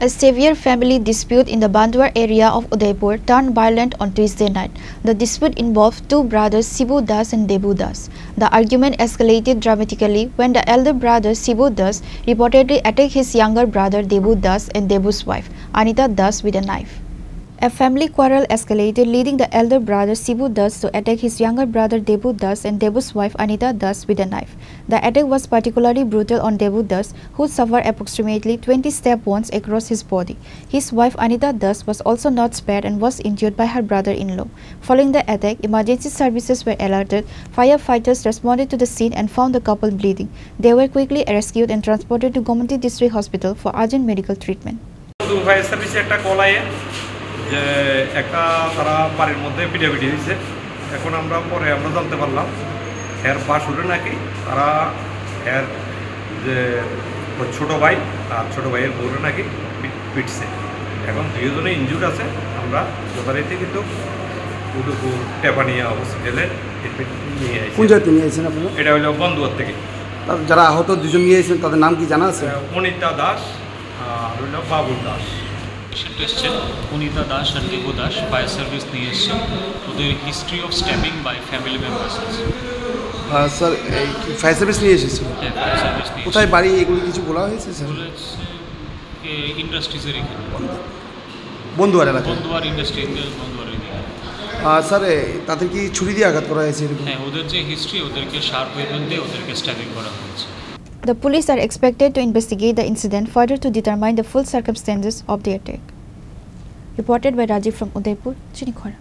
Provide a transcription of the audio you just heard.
A severe family dispute in the Bandwar area of Udaipur turned violent on Tuesday night. The dispute involved two brothers Sibu Das and Debu Das. The argument escalated dramatically when the elder brother Sibu Das reportedly attacked his younger brother Debu Das and Debu's wife Anita Das with a knife. A family quarrel escalated, leading the elder brother Sibu Das to attack his younger brother Debu Das and Debu's wife Anita Das with a knife. The attack was particularly brutal on Debu Das, who suffered approximately 20 stab wounds across his body. His wife Anita Das was also not spared and was injured by her brother-in-law. Following the attack, emergency services were alerted. Firefighters responded to the scene and found the couple bleeding. They were quickly rescued and transported to Gomati District Hospital for urgent medical treatment. যে একটা তারা বাড়ির মধ্যে পিটাপিটি হয়েছে। এখন আমরা জানতে পারলাম এর বাসুরে নাকি তারা এর যে ছোটো ভাই আর ছোটো ভাইয়ের বউরে নাকি পিটছে। এখন দুজনে ইনজুর্ড আছে। আমরা যথারীতি কিন্তু উদয়পুর টেপানিয়া হসপিটালে নিয়ে আসি। কোন জায়গায় নিয়ে আসছেন আপনারা? এটা হলো বন্ধুয়ার থেকে। যারা আহত দুজন নিয়ে এসেছেন তাদের নাম কি জানা আছে? অনিতা দাস আর হলো Babul Das. Punita Das and Debu Das fire service নিয়ে এসেছে। ওদের history of stabbing by family members আছে। স্যার ফায়ার সার্ভিস নিয়ে এসেছিল? হ্যাঁ, ফায়ার সার্ভিস নিয়ে। কোথায় বাড়ি এগুলো কিছু বলা হয়েছে স্যার? ইন্ডাস্ট্রিজের এখানে বন্ধুয়ার এলাকা। বন্ধুয়ার ইন্ডাস্ট্রি বন্ধুয়ারের এদিকে। স্যার তাদের কি ছুরি দিয়ে আঘাত করা হয়েছে? হ্যাঁ, ওদের যে হিস্ট্রি ওদেরকে শার্প ওয়েপন দিয়ে ওদেরকে স্ট্যাবিং করা হয়েছে। The police are expected to investigate the incident further to determine the full circumstances of the attack. Reported by Rajiv from Udaipur, Chinikhara.